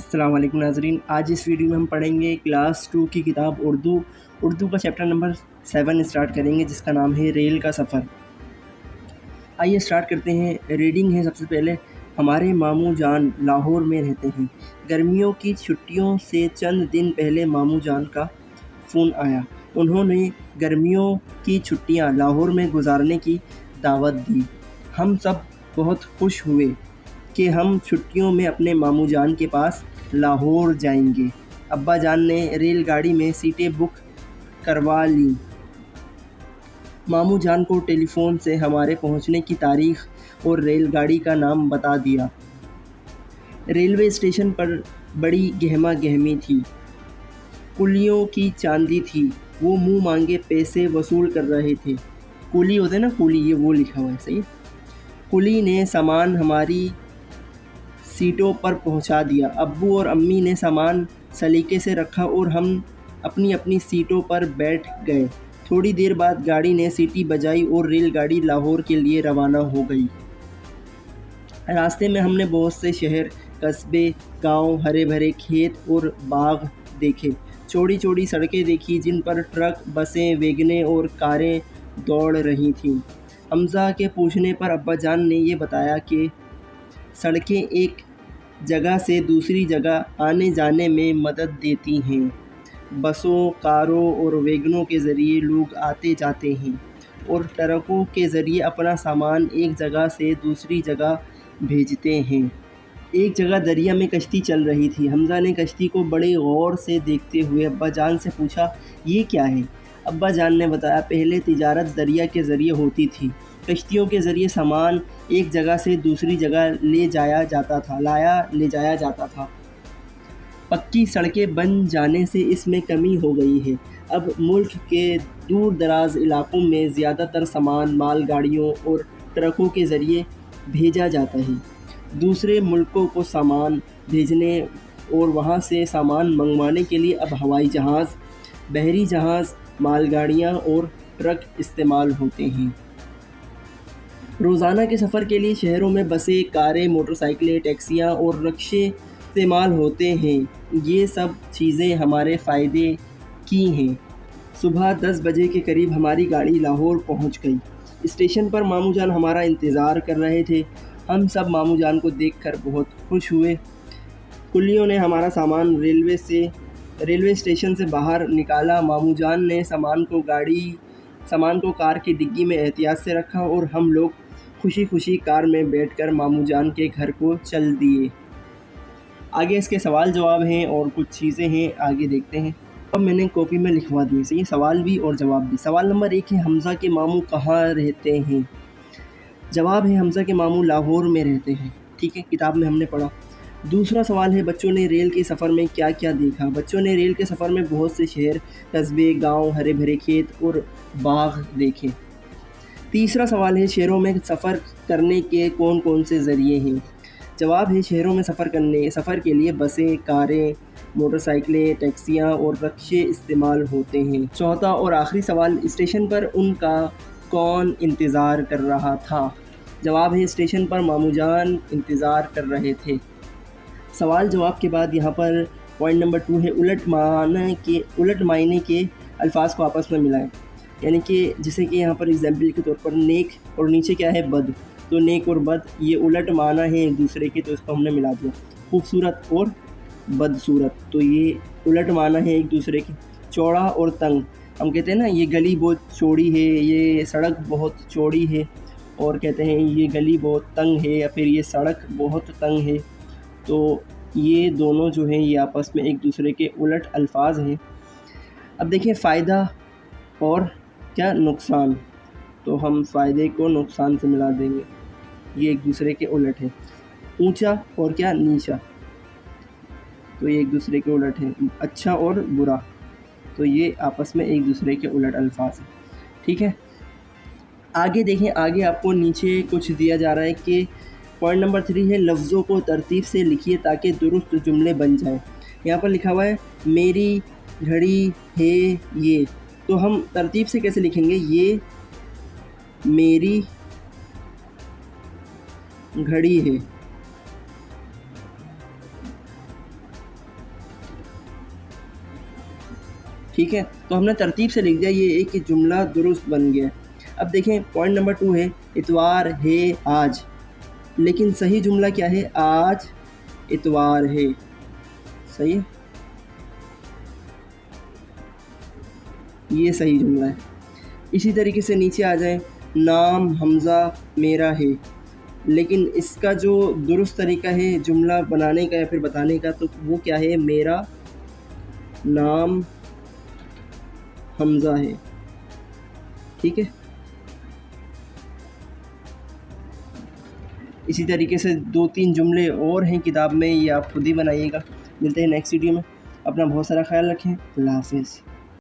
السلام علیکم ناظرین، آج اس ویڈیو میں ہم پڑھیں گے کلاس 2 کی کتاب اردو کا چیپٹر نمبر 7 اسٹارٹ کریں گے، جس کا نام ہے ریل کا سفر۔ آئیے اسٹارٹ کرتے ہیں۔ ریڈنگ ہے سب سے پہلے۔ ہمارے ماموں جان لاہور میں رہتے ہیں۔ گرمیوں کی چھٹیوں سے چند دن پہلے ماموں جان کا فون آیا۔ انہوں نے گرمیوں کی چھٹیاں لاہور میں گزارنے کی دعوت دی۔ ہم سب بہت خوش ہوئے کہ ہم چھٹیوں میں اپنے ماموں جان کے پاس لاہور جائیں گے۔ ابا جان نے ریل گاڑی میں سیٹیں بک کروا لیں۔ ماموں جان کو ٹیلی فون سے ہمارے پہنچنے کی تاریخ اور ریل گاڑی کا نام بتا دیا۔ ریلوے اسٹیشن پر بڑی گہما گہمی تھی۔ کولیوں کی چاندی تھی۔ وہ منہ مانگے پیسے وصول کر رہے تھے۔ کولی ہوتے نا، کولی، یہ وہ لکھا ہوا ہے، صحیح۔ کولی نے سامان ہماری سیٹوں پر پہنچا دیا۔ ابو اور امی نے سامان سلیقے سے رکھا اور ہم اپنی اپنی سیٹوں پر بیٹھ گئے۔ تھوڑی دیر بعد گاڑی نے سیٹی بجائی اور ریل گاڑی لاہور کے لیے روانہ ہو گئی۔ راستے میں ہم نے بہت سے شہر، قصبے، گاؤں، ہرے بھرے کھیت اور باغ دیکھے۔ چوڑی چوڑی سڑکیں دیکھی جن پر ٹرک، بسیں، ویگنیں اور کاریں دوڑ رہی تھیں۔ حمزہ کے پوچھنے پر ابا جان نے یہ بتایا کہ سڑکیں ایک جگہ سے دوسری جگہ آنے جانے میں مدد دیتی ہیں۔ بسوں، کاروں اور ویگنوں کے ذریعے لوگ آتے جاتے ہیں اور ٹرکوں کے ذریعے اپنا سامان ایک جگہ سے دوسری جگہ بھیجتے ہیں۔ ایک جگہ دریا میں کشتی چل رہی تھی۔ حمزہ نے کشتی کو بڑے غور سے دیکھتے ہوئے ابا جان سے پوچھا، یہ کیا ہے؟ ابا جان نے بتایا، پہلے تجارت دریا کے ذریعے ہوتی تھی۔ کشتیوں کے ذریعے سامان ایک جگہ سے دوسری جگہ لے جایا جاتا تھا۔ پکی سڑکیں بن جانے سے اس میں کمی ہو گئی ہے۔ اب ملک کے دور دراز علاقوں میں زیادہ تر سامان مال گاڑیوں اور ٹرکوں کے ذریعے بھیجا جاتا ہے۔ دوسرے ملکوں کو سامان بھیجنے اور وہاں سے سامان منگوانے کے لیے اب ہوائی جہاز، بحری جہاز، مال گاڑیاں اور ٹرک استعمال ہوتے ہیں۔ روزانہ کے سفر کے لیے شہروں میں بسیں، کاریں، موٹر سائیکلیں، ٹیکسیاں اور رکشے استعمال ہوتے ہیں۔ یہ سب چیزیں ہمارے فائدے کی ہیں۔ صبح 10 بجے کے قریب ہماری گاڑی لاہور پہنچ گئی۔ اسٹیشن پر ماموں جان ہمارا انتظار کر رہے تھے۔ ہم سب ماموں جان کو دیکھ کر بہت خوش ہوئے۔ کولیوں نے ہمارا سامان ریلوے اسٹیشن سے باہر نکالا۔ ماموں جان نے سامان کو کار کی ڈگی میں احتیاط سے رکھا اور ہم لوگ خوشی خوشی کار میں بیٹھ کر ماموں جان کے گھر کو چل دیے۔ آگے اس کے سوال جواب ہیں اور کچھ چیزیں ہیں، آگے دیکھتے ہیں۔ اب میں نے کاپی میں لکھوا دیے، صحیح، سوال بھی اور جواب بھی۔ سوال نمبر 1 ہے، حمزہ کے ماموں کہاں رہتے ہیں؟ جواب ہے، حمزہ کے ماموں لاہور میں رہتے ہیں۔ ٹھیک ہے، کتاب میں ہم نے پڑھا۔ دوسرا سوال ہے، بچوں نے ریل کے سفر میں کیا کیا دیکھا؟ بچوں نے ریل کے سفر میں بہت سے شہر، قصبے، گاؤں، ہرے بھرے کھیت اور باغ دیکھے۔ تیسرا سوال ہے، شہروں میں سفر کرنے کے کون کون سے ذریعے ہیں؟ جواب ہے، شہروں میں سفر کے لیے بسیں، کاریں، موٹر سائیکلیں، ٹیکسیاں اور رکشے استعمال ہوتے ہیں۔ چوتھا اور آخری سوال، اسٹیشن پر ان کا کون انتظار کر رہا تھا؟ جواب ہے، اسٹیشن پر ماموں جان انتظار کر رہے تھے۔ سوال جواب کے بعد یہاں پر پوائنٹ نمبر 2 ہے، الٹ معنی کے الفاظ کو آپس میں ملائیں۔ یعنی کہ جیسے کہ یہاں پر اگزامپل کے طور پر نیک اور نیچے کیا ہے، بد، تو نیک اور بد یہ الٹ معنی ہیں ایک دوسرے کے، تو اس کو ہم نے ملا دیا۔ خوبصورت اور بدصورت، تو یہ الٹ معنی ہیں ایک دوسرے کے۔ چوڑا اور تنگ، ہم کہتے ہیں نا یہ گلی بہت چوڑی ہے، یہ سڑک بہت چوڑی ہے، اور کہتے ہیں یہ گلی بہت تنگ ہے یا پھر یہ سڑک بہت تنگ ہے، تو یہ دونوں جو ہیں یہ آپس میں ایک دوسرے کے الٹ الفاظ ہیں۔ اب دیکھیں فائدہ اور کیا نقصان، تو ہم فائدے کو نقصان سے ملا دیں گے، یہ ایک دوسرے کے الٹ ہیں۔ اونچا اور کیا نیچا، تو یہ ایک دوسرے کے الٹ ہیں۔ اچھا اور برا، تو یہ آپس میں ایک دوسرے کے الٹ الفاظ ہیں۔ ٹھیک ہے، آگے دیکھیں، آگے آپ کو نیچے کچھ دیا جا رہا ہے کہ پوائنٹ نمبر 3 ہے، لفظوں کو ترتیب سے لکھیے تاکہ درست جملے بن جائیں۔ یہاں پر لکھا ہوا ہے میری گھڑی ہے یہ، تو ہم ترتیب سے کیسے لکھیں گے؟ یہ میری گھڑی ہے، ٹھیک ہے، تو ہم نے ترتیب سے لکھ دیا، یہ ایک جملہ درست بن گیا۔ اب دیکھیں پوائنٹ نمبر 2 ہے اتوار ہے آج، لیکن صحیح جملہ کیا ہے؟ آج اتوار ہے، صحیح ہے، یہ صحیح جملہ ہے۔ اسی طریقے سے نیچے آ جائیں، نام حمزہ میرا ہے، لیکن اس کا جو درست طریقہ ہے جملہ بنانے کا یا پھر بتانے کا، تو وہ کیا ہے؟ میرا نام حمزہ ہے، ٹھیک ہے۔ اسی طریقے سے 2-3 جملے اور ہیں کتاب میں، یہ آپ خود ہی بنائیے گا۔ ملتے ہیں نیکسٹ ویڈیو میں، اپنا بہت سارا خیال رکھیں، اللہ حافظ۔